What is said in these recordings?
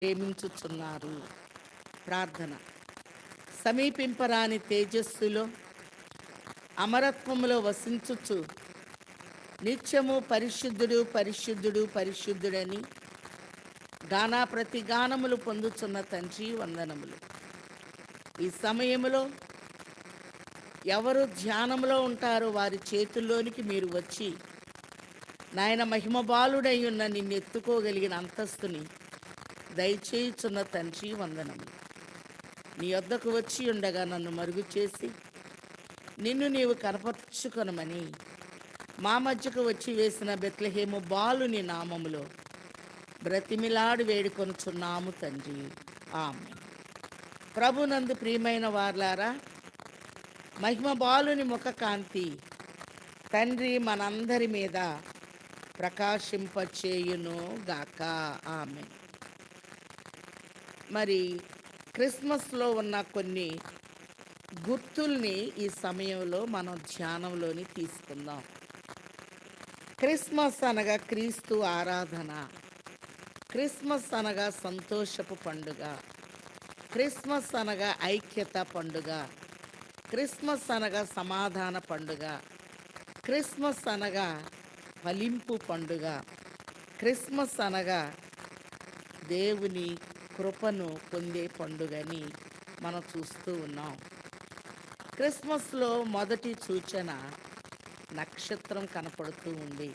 ప్రేమించుచున్నారు. ప్రార్థన. సమీపింపరాని తేజస్సులో అమరత్వములో వసించుచు నిత్యము పరిశుద్ధుడు పరిశుద్ధుడు పరిశుద్ధుడని గానా ప్రతిగానములు పొందుచున్న తండ్రి వందనములు. ఈ సమయంలో ఎవరు ధ్యానంలో ఉంటారో వారి చేతుల్లోనికి మీరు వచ్చి నాయన మహిమబాలుడై ఉన్న నిన్ను ఎత్తుకోగలిగిన అంతస్తుని దయచేయుచున్న తండ్రి వందనములు. నీ వద్దకు వచ్చి ఉండగా నన్ను మరుగు చేసి నిన్ను నీవు కనపరుచుకొనమని మా మధ్యకు వచ్చి వేసిన బెత్లెహేము బాలుని నామములో బ్రతిమిలాడి వేడుకొనుచున్నాము తండ్రి. ఆమేన్. ప్రభునందు ప్రియమైన వార్లారా, మహిమ బాలుని ముఖ కాంతి తండ్రి మనందరి మీద ప్రకాశింపచేయును గాక. ఆమేన్. మరి క్రిస్మస్లో ఉన్న కొన్ని గుర్తుల్ని ఈ సమయంలో మనం ధ్యానంలోని తీసుకుందాం. క్రిస్మస్ అనగా క్రీస్తు ఆరాధన, క్రిస్మస్ అనగా సంతోషపు పండుగ, క్రిస్మస్ అనగా ఐక్యత పండుగ, క్రిస్మస్ అనగా సమాధాన పండుగ, క్రిస్మస్ అనగా ఫలింపు పండుగ, క్రిస్మస్ అనగా దేవుని కృపను పొందే పండుగని మనం చూస్తూ ఉన్నాం. క్రిస్మస్లో మొదటి సూచన నక్షత్రం కనపడుతూ ఉంది.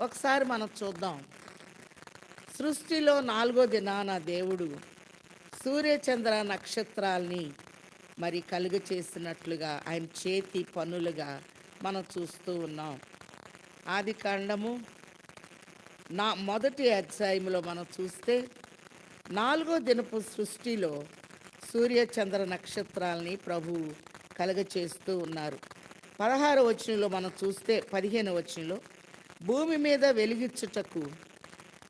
ఒకసారి మనం చూద్దాం. సృష్టిలో 4వ దినాన దేవుడు సూర్యచంద్ర నక్షత్రాల్ని మరి కలుగ చేసినట్లుగా ఆయన చేతి పనులుగా మనం చూస్తూ ఉన్నాం. ఆది కాండము మొదటి అధ్యాయంలో మనం చూస్తే 4వ దినపు సృష్టిలో సూర్యచంద్ర నక్షత్రాలని ప్రభువు కలుగ చేస్తూ ఉన్నారు. 16వ వచనంలో మనం చూస్తే 15వ వచనంలో భూమి మీద వెలిగించుటకు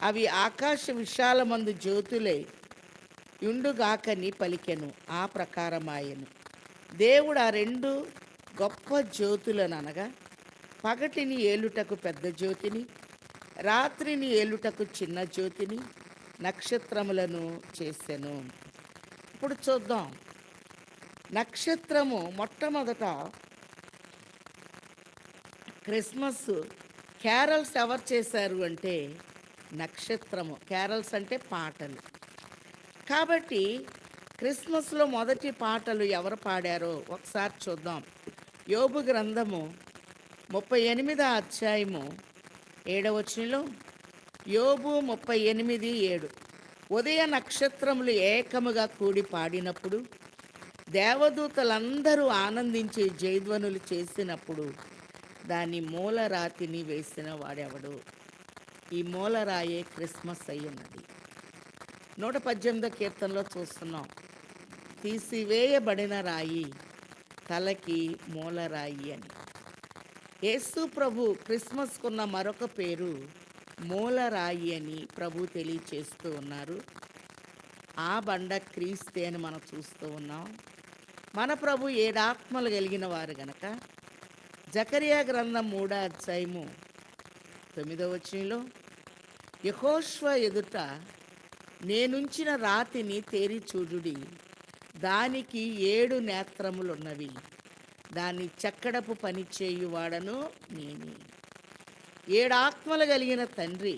అవి ఆకాశ విశాలమందు జ్యోతులై యుండుగాకని పలికెను, ఆ ప్రకారమాయెను. దేవుడు ఆ 2 గొప్ప జ్యోతులను అనగా పగటిని ఏలుటకు పెద్ద జ్యోతిని, రాత్రిని ఏలుటకు చిన్న జ్యోతిని, నక్షత్రములను చేసెను. ఇప్పుడు చూద్దాం. నక్షత్రము మొట్టమొదట క్రిస్మస్ క్యారల్స్ ఎవరు చేశారు అంటే నక్షత్రము. క్యారల్స్ అంటే పాటలు. కాబట్టి క్రిస్మస్లో మొదటి పాటలు ఎవరు పాడారో ఒకసారి చూద్దాం. యోబు గ్రంథము 38వ అధ్యాయము 7వ వచనంలో యోబు 38:7 ఉదయ నక్షత్రములు ఏకముగా కూడి పాడినప్పుడు దేవదూతలందరూ ఆనందించి జయధ్వనులు చేసినప్పుడు దాని మూలరాతిని వేసిన వాడెవడు? ఈ మూలరాయే క్రిస్మస్ అయి ఉన్నది. 118వ కీర్తనలో చూస్తున్నాం. తీసివేయబడిన రాయి తలకి మూలరాయి అని. యేసు ప్రభు క్రిస్మస్కున్న మరొక పేరు మూలరాయి అని ప్రభు తెలియచేస్తూ ఉన్నారు. ఆ బండ క్రీస్తే అని మనం చూస్తూ ఉన్నాం. మన ప్రభు 7 ఆత్మలు కలిగిన వారు గనక జకరియా గ్రంథం 3వ అధ్యాయము 9వ వచనంలో యెహోషువ ఎదుట నేనుంచిన రాతిని తేరి చూడుడి, దానికి 7 నేత్రములున్నవి, దాన్ని చెక్కడపు పని చేయువాడను నేనే. 7 ఆత్మలు కలిగిన తండ్రి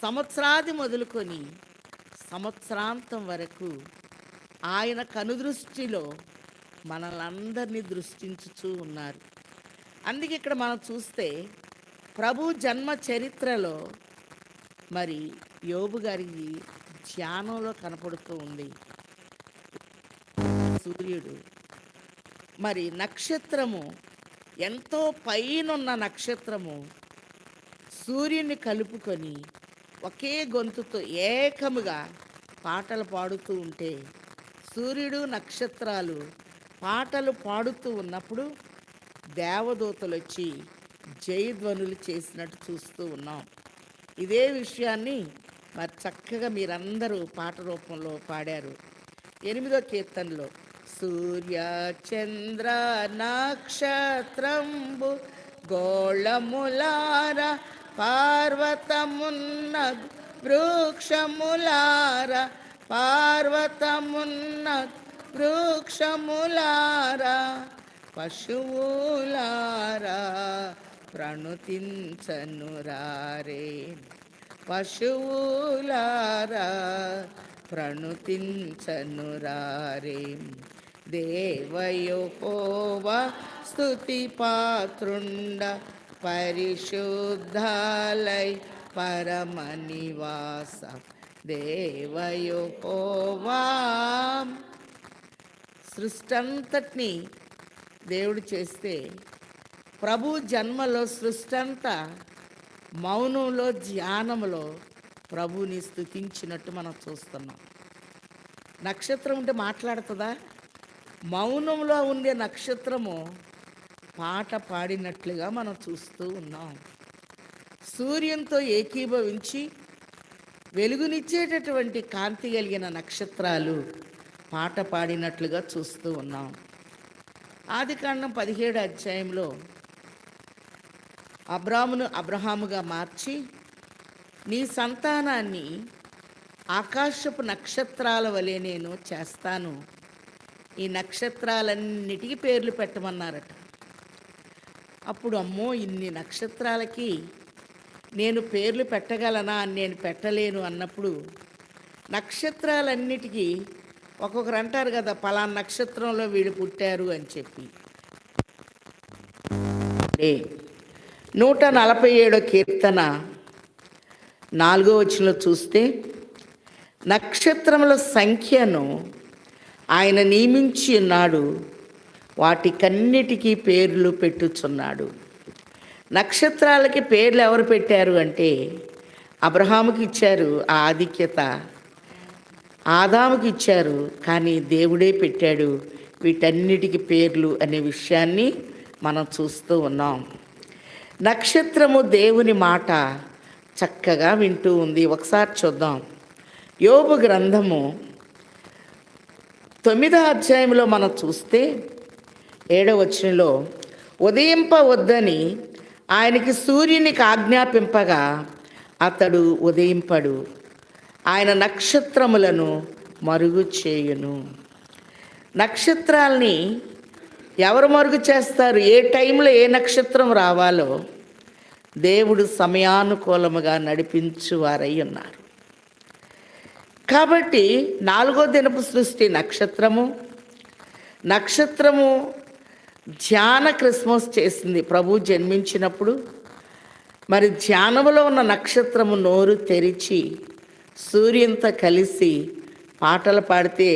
సంవత్సరాది మొదలుకొని సంవత్సరాంతం వరకు ఆయన కనుదృష్టిలో మనల్ని దృష్టించుచూ ఉన్నారు. అందుకే ఇక్కడ మనం చూస్తే ప్రభు జన్మ చరిత్రలో మరి యోబు గారికి ధ్యానంలో కనపడుతూ ఉంది. సూర్యుడు మరి నక్షత్రము ఎంతో పైనున్న నక్షత్రము సూర్యుని కలుపుకొని ఒకే గొంతుతో ఏకముగా పాటలు పాడుతూ ఉంటే సూర్యుడు నక్షత్రాలు పాటలు పాడుతూ ఉన్నప్పుడు దేవదూతలు వచ్చి జయధ్వనులు చేసినట్టు చూస్తూ ఉన్నాం. ఇదే విషయాన్ని మరి చక్కగా మీరందరూ పాట రూపంలో పాడారు. 8వ కీర్తనలో సూర్య చంద్ర నక్షత్రంబు గోళములార పార్వతమున్న వృక్షములారా పార్వతమున్న వృక్షములారా పశువులారా ప్రణుతించనురారే పశువులారా ప్రణుతించనురారే దేవయెహోవా స్తుతి పాత్రుండ పరిశుద్ధాలై పరమనివాస దేవయెహోవా. సృష్టి అంతటిని దేవుడు చేస్తే ప్రభు జన్మలో సృష్టి అంతా మౌనంలో ధ్యానంలో ప్రభుని స్తుతించినట్టు మనం చూస్తున్నాం. నక్షత్రం ఉంటే మాట్లాడుతుందా? మౌనంలో ఉండే నక్షత్రము పాట పాడినట్లుగా మనం చూస్తూ ఉన్నాం. సూర్యునితో ఏకీభవించి వెలుగునిచ్చేటటువంటి కాంతి కలిగిన నక్షత్రాలు పాట పాడినట్లుగా చూస్తూ ఉన్నాం. ఆదికాండం 17 అధ్యాయంలో అబ్రామును అబ్రహాముగా మార్చి నీ సంతానాన్ని ఆకాశపు నక్షత్రాల వలె నేను చేస్తాను, ఈ నక్షత్రాలన్నిటికీ పేర్లు పెట్టమన్నారట. అప్పుడు అమ్మో ఇన్ని నక్షత్రాలకి నేను పేర్లు పెట్టగలనా, నేను పెట్టలేను అన్నప్పుడు నక్షత్రాలన్నిటికీ ఒక్కొక్కరు అంటారు కదా పలానా నక్షత్రంలో వీడు పుట్టారు అని చెప్పి. 147 కీర్తన 4వ వచనంలో చూస్తే నక్షత్రముల సంఖ్యను ఆయన నియమించి ఉన్నాడు, వాటికన్నిటికీ పేర్లు పెట్టుచున్నాడు. నక్షత్రాలకి పేర్లు ఎవరు పెట్టారు అంటే అబ్రహాముకి ఇచ్చారు ఆ ఆధిక్యత, ఆదాముకి ఇచ్చారు, కానీ దేవుడే పెట్టాడు వీటన్నిటికీ పేర్లు అనే విషయాన్ని మనం చూస్తూ ఉన్నాం. నక్షత్రము దేవుని మాట చక్కగా వింటూ ఉంది. ఒకసారి చూద్దాం. యోబు గ్రంథము 9వ అధ్యాయంలో మనం చూస్తే 7వ వచనంలో ఉదయింపవద్దని ఆయనకి సూర్యునికి ఆజ్ఞాపింపగా అతడు ఉదయింపడు, ఆయన నక్షత్రములను మరుగు చేయును. నక్షత్రాల్ని ఎవరు మరుగు చేస్తారు? ఏ టైంలో ఏ నక్షత్రం రావాలో దేవుడు సమయానుకూలముగా నడిపించువారై ఉన్నారు. కాబట్టి 4వ దినపు సృష్టి నక్షత్రము ధ్యాన క్రిస్మస్ చేసింది. ప్రభు జన్మించినప్పుడు మరి ధ్యానములో ఉన్న నక్షత్రము నోరు తెరిచి సూర్యునితో కలిసి పాటలు పాడితే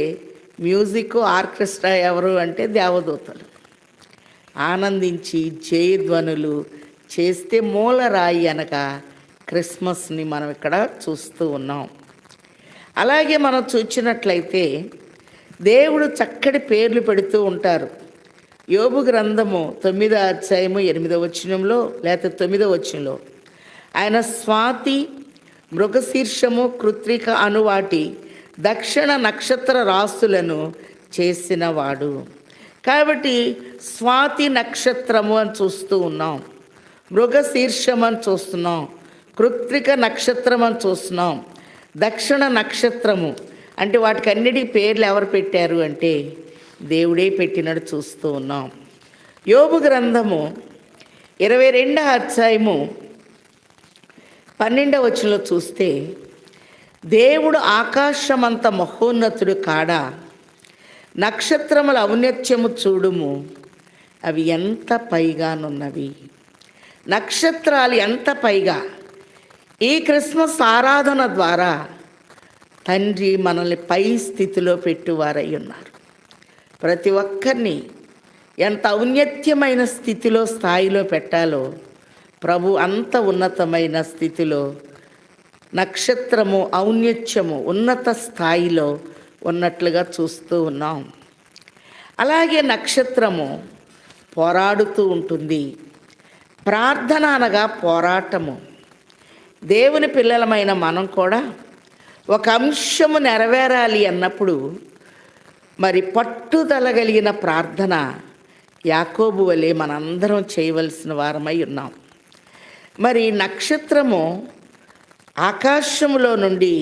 మ్యూజిక్ ఆర్కెస్ట్రా ఎవరు అంటే దేవదూతలు ఆనందించి జయధ్వనులు చేస్తే మూలరాయి అనగా క్రిస్మస్ని మనం ఇక్కడ చూస్తూ ఉన్నాం. అలాగే మనం చూసినట్లయితే దేవుడు చక్కటి పేర్లు పెడుతూ ఉంటారు. యోబు గ్రంథము 9వ అధ్యాయము 8వ వచనంలో లేకపోతే 9వ వచనంలో ఆయన స్వాతి మృగశీర్షము కృత్రిక అనువాటి దక్షిణ నక్షత్ర రాసులను చేసినవాడు. కాబట్టి స్వాతి నక్షత్రము అని చూస్తూ ఉన్నాం, మృగశీర్షం అని చూస్తున్నాం, కృత్రిక నక్షత్రం అని చూస్తున్నాం, దక్షిణ నక్షత్రము అంటే వాటికి అన్నిటికీ పేర్లు ఎవరు పెట్టారు అంటే దేవుడే పెట్టినట్టు చూస్తూ ఉన్నాం. యోబు గ్రంథము 22వ అధ్యాయము 12వ వచనంలో చూస్తే దేవుడు ఆకాశమంత మహోన్నతుడు కాడా, నక్షత్రముల ఔన్నత్యము చూడుము, అవి ఎంత పైగానున్నవి. నక్షత్రాలు ఎంత పైగా. ఈ క్రిస్మస్ ఆరాధన ద్వారా తండ్రి మనల్ని పై స్థితిలో పెట్టువారై ఉన్నారు. ప్రతి ఒక్కరిని ఎంత ఔన్నత్యమైన స్థితిలో స్థాయిలో పెట్టాలో ప్రభు అంత ఉన్నతమైన స్థితిలో నక్షత్రము ఔన్నత్యము ఉన్నత స్థాయిలో ఉన్నట్లుగా చూస్తూ ఉన్నాం. అలాగే నక్షత్రము పోరాడుతూ ఉంటుంది. ప్రార్థన అనగా పోరాటము. దేవుని పిల్లలమైన మనం కూడా ఒక అంశము నెరవేరాలి అన్నప్పుడు మరి పట్టుదల కలిగిన ప్రార్థన యాకోబు వలె మనందరం చేయవలసిన వారమై ఉన్నాం. మరి నక్షత్రము ఆకాశములో నుండి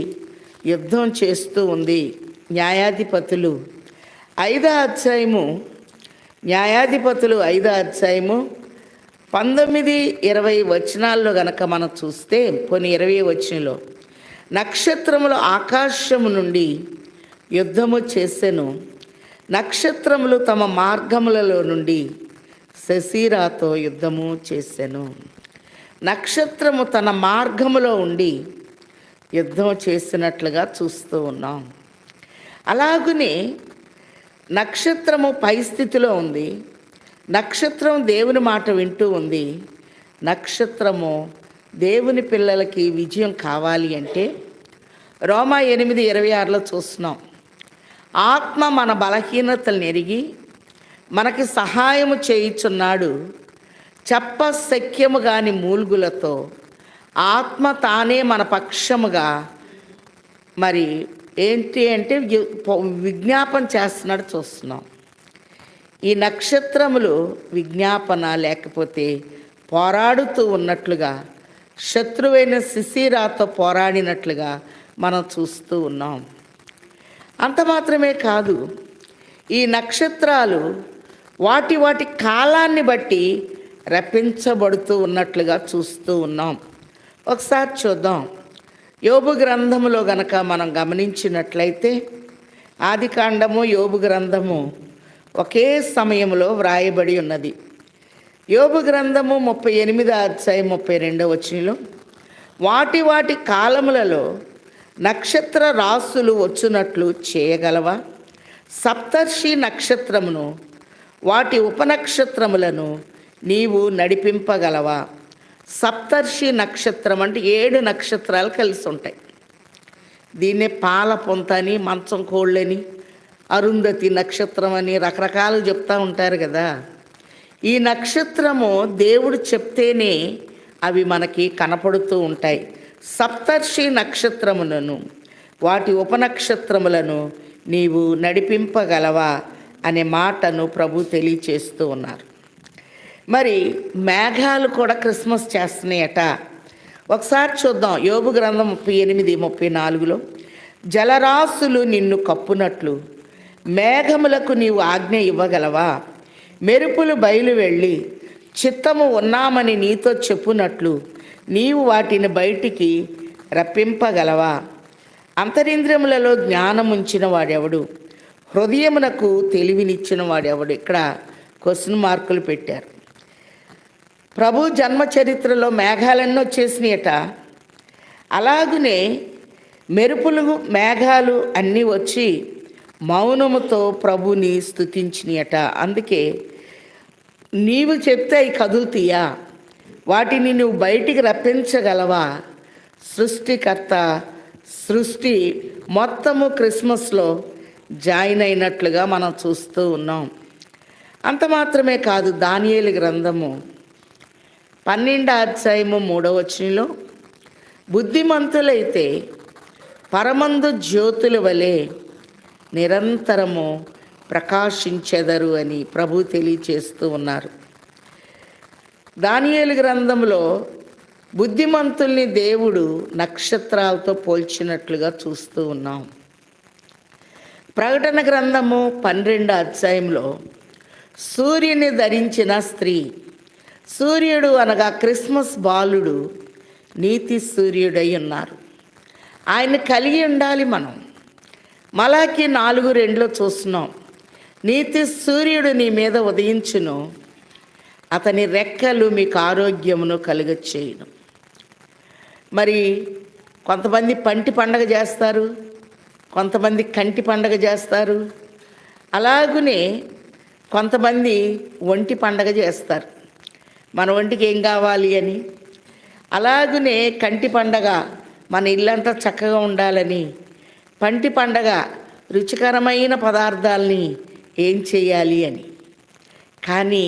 యుద్ధం చేస్తూ ఉంది. న్యాయాధిపతులు 5వ అధ్యాయము, న్యాయాధిపతులు 5వ అధ్యాయము 19-20 వచనాల్లో గనక మనం చూస్తే, కొన్ని 20 వచనంలో, నక్షత్రములు ఆకాశము నుండి యుద్ధము చేసెను, నక్షత్రములు తమ మార్గములలో నుండి శశిరాతో యుద్ధము చేసెను. నక్షత్రము తన మార్గములో ఉండి యుద్ధం చేసినట్లుగా చూస్తూ ఉన్నాం. అలాగనే నక్షత్రము పై స్థితిలో ఉంది. నక్షత్రం దేవుని మాట వింటూ ఉంది. నక్షత్రము దేవుని పిల్లలకి విజయం కావాలి అంటే రోమా 8:26లో చూస్తున్నాం. ఆత్మ మన బలహీనతలను ఎరిగి మనకి సహాయము చేయుచున్నాడు, చెప్పశక్యము కాని మూల్గులతో ఆత్మ తానే మన పక్షముగా మరి ఏంటి అంటే విజ్ఞాపన చేస్తున్నాడు చూస్తున్నాం. ఈ నక్షత్రములు విజ్ఞాపన లేకపోతే పోరాడుతూ ఉన్నట్లుగా, శత్రువైన శిశిరాతో పోరాడినట్లుగా మనం చూస్తూ ఉన్నాం. అంత మాత్రమే కాదు, ఈ నక్షత్రాలు వాటి వాటి కాలాన్ని బట్టి రప్పించబడుతూ ఉన్నట్లుగా చూస్తూ ఉన్నాం. ఒకసారి చూద్దాం. యోబు గ్రంథములో గనక మనం గమనించినట్లయితే, ఆదికాండము యోబు గ్రంథము ఒకే సమయంలో వ్రాయబడి ఉన్నది. యోబు గ్రంథము 38వ అధ్యాయం 32వ వచనంలో, వాటి వాటి కాలములలో నక్షత్ర రాసులు వచ్చునట్లు చేయగలవా? సప్తర్షి నక్షత్రమును వాటి ఉపనక్షత్రములను నీవు నడిపింపగలవా? సప్తర్షి నక్షత్రం అంటే 7 నక్షత్రాలు కలిసి ఉంటాయి. దీన్నే పాల పొంత అని, మంచం కోళ్ళని, అరుంధతి నక్షత్రం అని రకరకాలు చెప్తూ ఉంటారు కదా. ఈ నక్షత్రము దేవుడు చెప్తేనే అవి మనకి కనపడుతూ ఉంటాయి. సప్తర్షి నక్షత్రములను వాటి ఉపనక్షత్రములను నీవు నడిపింపగలవా అనే మాటను ప్రభు తెలియచేస్తూ ఉన్నారు. మరి మేఘాలు కూడా క్రిస్మస్ చేస్తున్నాయట. ఒకసారి చూద్దాం. యోబు గ్రంథం 38-34లో, జలరాశులు నిన్ను కప్పునట్లు మేఘములకు నీవు ఆజ్ఞ ఇవ్వగలవా? మెరుపులు బయలు వెళ్ళి చిత్తము ఉన్నామని నీతో చెప్పునట్లు నీవు వాటిని బయటికి రప్పింపగలవా? అంతరింద్రియములలో జ్ఞానం ఉంచిన వాడెవడు? హృదయమునకు తెలివినిచ్చిన వాడెవడు? ఇక్కడ క్వశ్చన్ మార్కులు పెట్టారు. ప్రభు జన్మ చరిత్రలో మేఘాలన్నీ వచ్చేసినాయట. అలాగనే మెరుపులు, మేఘాలు అన్నీ వచ్చి మౌనముతో ప్రభుని స్తుతించినాయట. అందుకే నీవు చెప్తే అవి కదులుతాయా? వాటిని నువ్వు బయటికి రప్పించగలవా? సృష్టికర్త సృష్టి మొత్తము క్రిస్మస్లో జాయిన్ అయినట్లుగా మనం చూస్తూ ఉన్నాం. అంత మాత్రమే కాదు, దానియేలు గ్రంథము 12వ అధ్యాయము 3వ వచనంలో, బుద్ధిమంతులైతే పరమందు జ్యోతుల వలె నిరంతరము ప్రకాశించెదరు అని ప్రభు తెలియచేస్తూ ఉన్నారు. దానియేలు గ్రంథంలో బుద్ధిమంతుల్ని దేవుడు నక్షత్రాలతో పోల్చినట్లుగా చూస్తూ ఉన్నాం. ప్రకటన గ్రంథము 12వ అధ్యాయంలో సూర్యుని ధరించిన స్త్రీ, సూర్యుడు అనగా క్రిస్మస్ బాలుడు నీతి సూర్యుడై ఉన్నారు. ఆయన కలిగి ఉండాలి మనం. మలాకి 4:2లో చూస్తున్నాం, నీతి సూర్యుడు నీ మీద ఉదయించును, అతని రెక్కలు మీకు ఆరోగ్యమును కలుగచేయును. మరి కొంతమంది పంటి పండగ చేస్తారు, కొంతమంది కంటి పండగ చేస్తారు, అలాగనే కొంతమంది ఒంటి పండగ చేస్తారు, మన ఒంటికి ఏం కావాలి అని. అలాగనే కంటి పండగ మన ఇల్లంతా చక్కగా ఉండాలని, పంటి పండగ రుచికరమైన పదార్థాలని ఏం చేయాలి అని. కానీ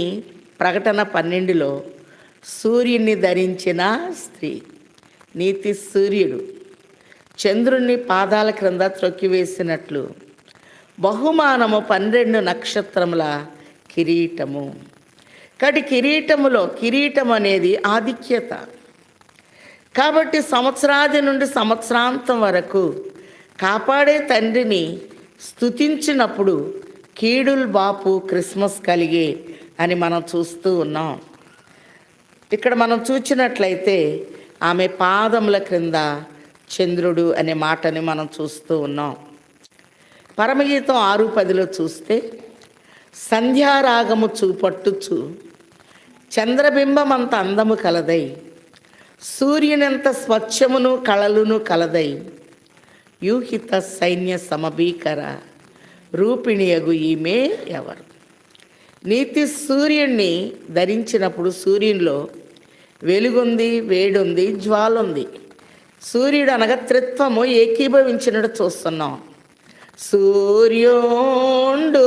ప్రకటన 12లో సూర్యుని ధరించిన స్త్రీ, నీతి సూర్యుడు చంద్రుని పాదాల క్రింద త్రొక్కివేసినట్లు బహుమానము 12 నక్షత్రముల కిరీటము. కాబట్టి కిరీటం అనేది ఆధిక్యత. కాబట్టి సంవత్సరాది నుండి సంవత్సరాంతం వరకు కాపాడే తండ్రిని స్తుతించినప్పుడు కీడుల్ బాపు క్రిస్మస్ కలిగే అని మనం చూస్తూ ఉన్నాం. ఇక్కడ మనం చూచినట్లయితే ఆమె పాదముల క్రింద చంద్రుడు అనే మాటని మనం చూస్తూ ఉన్నాం. పరమగీతం 6:10 చూస్తే సంధ్యారాగము చూపట్టుచు చంద్రబింబమంత అందము కలదై సూర్యునంత స్వచ్ఛమును కళలును కలదై యూహిత సైన్య సమభీకర రూపిణియగు ఈమె ఎవరు. నీతి సూర్యుణ్ణి ధరించినప్పుడు సూర్యునిలో వెలుగుంది, వేడుంది, జ్వాలుంది. సూర్యుడు అనగా త్రిత్వము ఏకీభవించినట్టు చూస్తున్నాం. సూర్యుండు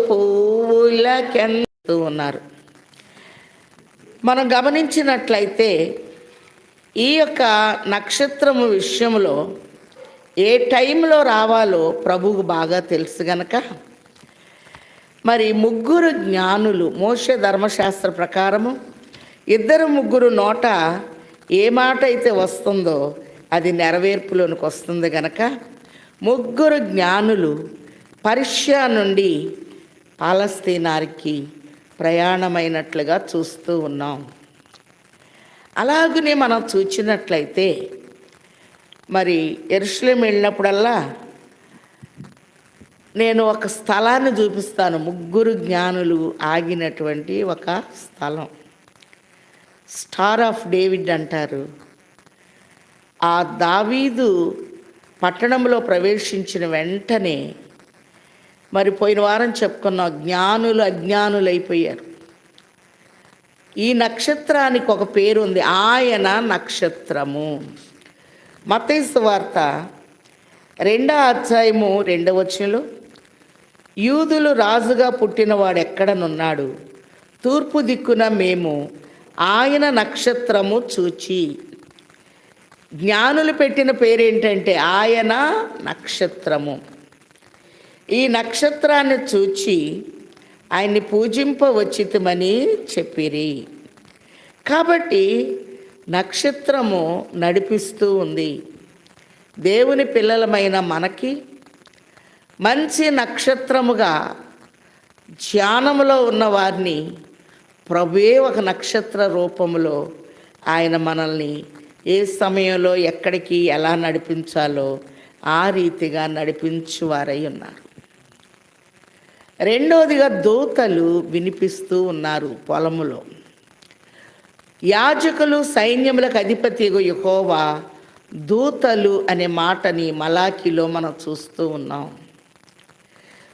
పువ్వులకెంతూ ఉన్నారు. మనం గమనించినట్లయితే ఈ యొక్క నక్షత్రము విషయంలో ఏ టైంలో రావాలో ప్రభువుకు బాగా తెలుసు గనక మరి ముగ్గురు జ్ఞానులు మోషే ధర్మశాస్త్ర ప్రకారము 2-3 నోట ఏ మాట అయితే వస్తుందో అది నెరవేర్పులోనికి వస్తుంది గనక 3 జ్ఞానులు పర్షియా నుండి పాలస్తీనాకి ప్రయాణమైనట్లుగా చూస్తూ ఉన్నాం. అలాగనే మనం చూచినట్లయితే మరి యెరూషలేము వెళ్ళినప్పుడల్లా నేను ఒక స్థలాన్ని చూపిస్తాను. 3 జ్ఞానులు ఆగినటువంటి ఒక స్థలం, స్టార్ ఆఫ్ డేవిడ్ అంటారు. ఆ దావీదు పట్టణంలో ప్రవేశించిన వెంటనే మరి పోయిన వారం చెప్పుకున్న జ్ఞానులు అజ్ఞానులైపోయారు. ఈ నక్షత్రానికి ఒక పేరు ఉంది, ఆయన నక్షత్రము. మత్తయి సువార్త 2:2 యూదులు రాజుగా పుట్టినవాడు ఎక్కడనున్నాడు, తూర్పు దిక్కున మేము ఆయన నక్షత్రము చూచి. జ్ఞానులు పెట్టిన పేరేంటంటే ఆయన నక్షత్రము. ఈ నక్షత్రాన్ని చూచి ఆయన్ని పూజింపవచ్చితమని చెప్పిరి. కాబట్టి నక్షత్రము నడిపిస్తూ ఉంది. దేవుని పిల్లలమైన మనకి మంచి నక్షత్రముగా ధ్యానములో ఉన్న వారిని ప్రభువే ఒక నక్షత్ర రూపములో ఆయన మనల్ని ఏ సమయంలో ఎక్కడికి ఎలా నడిపించాలో ఆ రీతిగా నడిపించువారై ఉన్నారు. రెండోదిగా దూతలు వినిపిస్తూ ఉన్నారు పొలములో. యాజకులు సైన్యములకు అధిపతి యెహోవా దూతలు అనే మాటని మలాకీలో మనం చూస్తూ ఉన్నాం.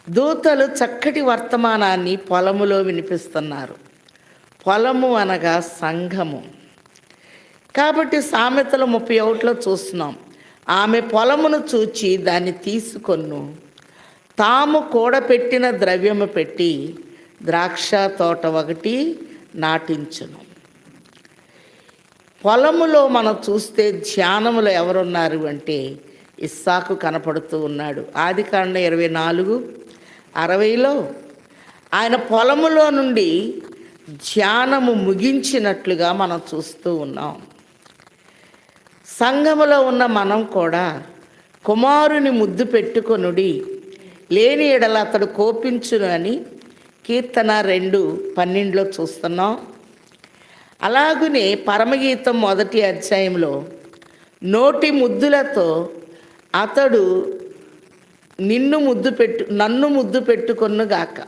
దూతలు చక్కటి వర్తమానాన్ని పొలములో వినిపిస్తున్నారు. పొలము అనగా సంఘము. కాబట్టి సామెతలు 31 చూస్తున్నాం, ఆమె పొలమును చూచి దాన్ని తీసుకొను, తాము కూడపెట్టిన ద్రవ్యము పెట్టి ద్రాక్ష తోట ఒకటి నాటించును. పొలములో మనం చూస్తే ధ్యానములో ఎవరున్నారు అంటే ఇస్సాకు కనపడుతూ ఉన్నాడు. ఆదికాండం 24:60 ఆయన పొలములో నుండి ధ్యానము ముగించినట్లుగా మనం చూస్తూ ఉన్నాం. సంఘములో ఉన్న మనం కూడా కుమారుని ముద్దు పెట్టుకొనుడి, లేని ఎడల అతడు కోపించును అని కీర్తన 2:12 చూస్తున్నాం. అలాగునే పరమగీతం 1 నోటి ముద్దులతో అతడు నన్ను ముద్దు పెట్టుకొనుగాక.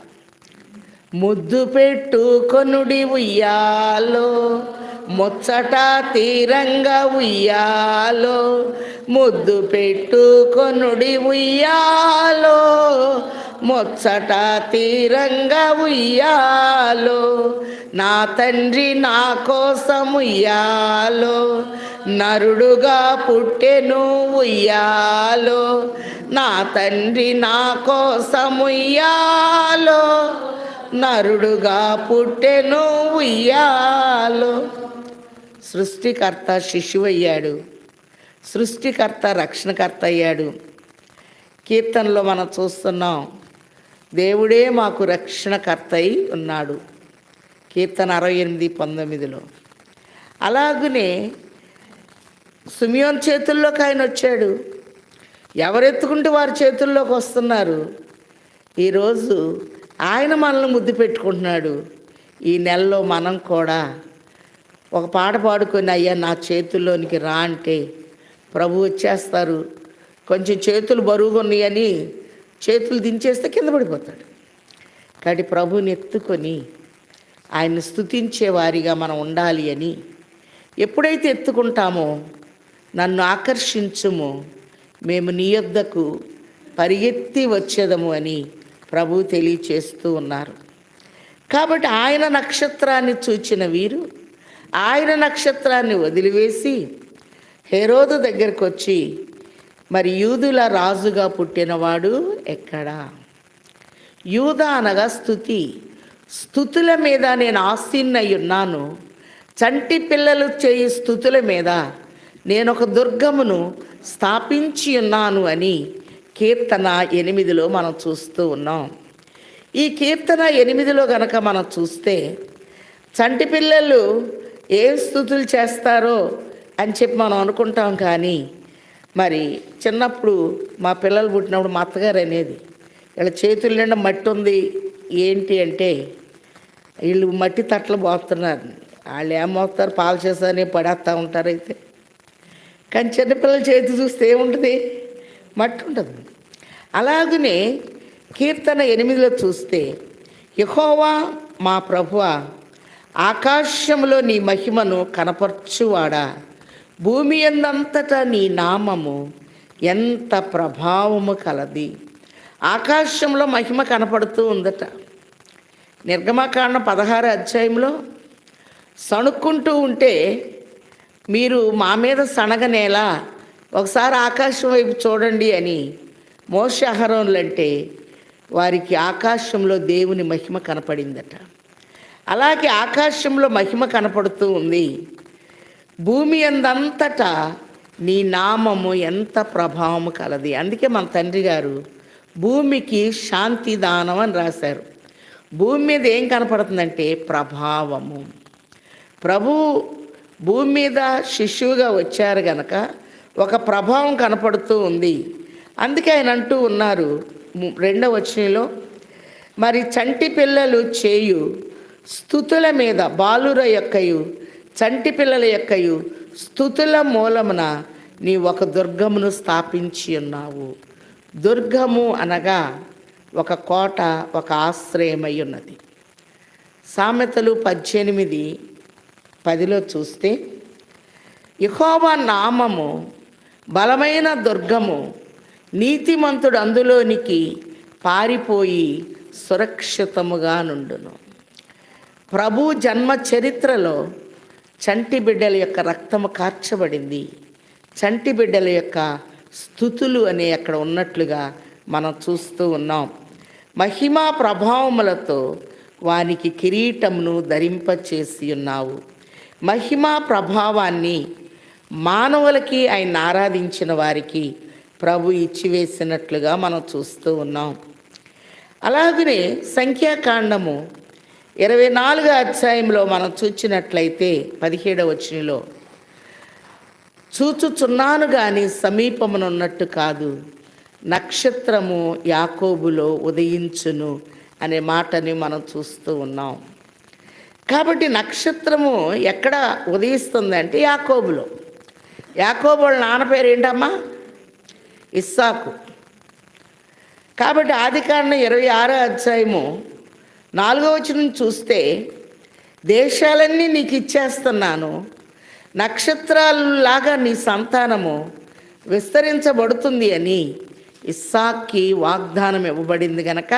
ముద్దు పెట్టుకొనుడి ఉయ్యాలో, ముచ్చట తీరంగా ఉయ్యాలో, ముద్దు పెట్టుకొనుడి ఉయ్యాలో, ముచ్చట తీరంగా ఉయ్యాలో, నా తండ్రి నా కోసం ఉయ్యాలో, నరుడుగా పుట్టెను ఉయ్యాలో, నా తండ్రి నా కోసం ఉయ్యాలో, నరుడుగా పుట్టెను ఉయ్యాలో. సృష్టికర్త శిశువయ్యాడు, సృష్టికర్త రక్షణకర్త అయ్యాడు. కీర్తనలో మనం చూస్తున్నాం, దేవుడే మాకు రక్షణకర్త అయి ఉన్నాడు. కీర్తన 68:19. అలాగనే సిమియోన్ చేతుల్లోకి ఆయన వచ్చాడు. ఎవరెత్తుకుంటే వారి చేతుల్లోకి వస్తున్నారు. ఈరోజు ఆయన మనల్ని ముద్దు పెట్టుకుంటున్నాడు. ఈ నెలలో మనం కూడా ఒక పాట పాడుకొని, అయ్యా నా చేతుల్లోనికి రా అంటే ప్రభు వచ్చేస్తారు. కొంచెం చేతులు బరువుగా ఉన్నాయని చేతులు దించేస్తే కింద పడిపోతాడు. కాబట్టి ప్రభుని ఎత్తుకొని ఆయన్ని స్తుతించే వారిగా మనం ఉండాలి అని ఎప్పుడైతే ఎత్తుకుంటామో, నన్ను ఆకర్షించుము, మేము నీ యొద్దకు పరిగెత్తి వచ్చేదము అని ప్రభు తెలియచేస్తూ ఉన్నారు. కాబట్టి ఆయన నక్షత్రాన్ని చూచిన వీరు ఆయన నక్షత్రాన్ని వదిలివేసి హేరోదు దగ్గరకు వచ్చి, మరి యూదుల రాజుగా పుట్టినవాడు ఎక్కడా? యూదా అనగా స్థుతి. స్థుతుల మీద నేను ఆసీనై ఉన్నాను. చంటి పిల్లలు చేయి స్థుతుల మీద నేను ఒక దుర్గమును స్థాపించి ఉన్నాను అని కీర్తన 8లో మనం చూస్తూ ఉన్నాం. ఈ కీర్తన 8లో గనక మనం చూస్తే, చంటి పిల్లలు ఏం స్థుతులు చేస్తారో అని చెప్పి మనం అనుకుంటాం. కానీ మరి చిన్నప్పుడు మా పిల్లలు పుట్టినప్పుడు మా అత్తగారు అనేది, వీళ్ళ చేతుల నిండా మట్టి ఉంది ఏంటి అంటే, వీళ్ళు మట్టి తట్టలు పోతున్నారు. వాళ్ళు ఏం మోస్తారు, పాలు చేస్తారని పడేస్తూ ఉంటారు. అయితే కానీ చిన్నపిల్లల చేతి చూస్తే ఏముంటుంది? మట్టి ఉంటుంది. అలాగనే కీర్తన 8లో చూస్తే, యెహోవా మా ప్రభువా, ఆకాశంలో నీ మహిమను కనపరచువాడా, భూమి యందంతటా నీ నామము ఎంత ప్రభావము కలది. ఆకాశంలో మహిమ కనపడుతూ ఉందట. నిర్గమకాండం 16 అధ్యాయంలో సణుక్కుంటూ ఉంటే, మీరు మా మీద సనగనేలా ఒకసారి ఆకాశం వైపు చూడండి అని మోషే అహరోనులు అంటే వారికి ఆకాశంలో దేవుని మహిమ కనపడిందట. అలాగే ఆకాశంలో మహిమ కనపడుతూ ఉంది. భూమి అందంతటా నీ నామము ఎంత ప్రభావము కలది. అందుకే మన తండ్రి గారు భూమికి శాంతి దానం అని రాశారు. భూమి మీద ఏం కనపడుతుందంటే ప్రభావము. ప్రభు భూమి మీద శిశువుగా వచ్చారు గనక ఒక ప్రభావం కనపడుతూ ఉంది. అందుకే ఆయన అంటూ ఉన్నారు 2వ వచనంలో, మరి చంటి పిల్లలు చేయు స్తుతుల మీద, బాలుర యొక్కయు చంటి పిల్లల యొక్కయు స్తుతుల మూలమున నీ ఒక దుర్గమును స్థాపించి ఉన్నావు. దుర్గము అనగా ఒక కోట, ఒక ఆశ్రయమై ఉన్నది. సామెతలు 18:10లో చూస్తే, యెహోవా నామము బలమైన దుర్గము, నీతిమంతుడు అందులోనికి పారిపోయి సురక్షితముగా నుండును. ప్రభు జన్మ చరిత్రలో చంటి బిడ్డల యొక్క రక్తము కార్చబడింది. చంటి బిడ్డల యొక్క స్తుతులు అనే అక్కడ ఉన్నట్లుగా మనం చూస్తూ ఉన్నాం. మహిమా ప్రభావములతో వానికి కిరీటమును ధరింపచేసి ఉన్నావు. మహిమా ప్రభావాన్ని మానవులకి ఆయన ఆరాధించిన వారికి ప్రభు ఇచ్చివేసినట్లుగా మనం చూస్తూ ఉన్నాం. అలాగనే సంఖ్యాకాండము 24వ అధ్యాయంలో మనం చూచినట్లయితే 17వ వచనంలో, చూచుచున్నాను కానీ సమీపమునున్నట్టు కాదు, నక్షత్రము యాకోబులో ఉదయించును అనే మాటని మనం చూస్తూ ఉన్నాం. కాబట్టి నక్షత్రము ఎక్కడ ఉదయిస్తుందంటే యాకోబులో. యాకోబు వాళ్ళ నాన్న పేరు ఏంటమ్మా? ఇస్సాకు. కాబట్టి ఆదికాండం 26వ అధ్యాయము 4వ వచనం చూస్తే, దేశాలన్నీ నీకు ఇచ్చేస్తున్నాను, నక్షత్రాలలాగా నీ సంతానము విస్తరించబడుతుంది అని ఇస్సాక్కి వాగ్దానం ఇవ్వబడింది గనక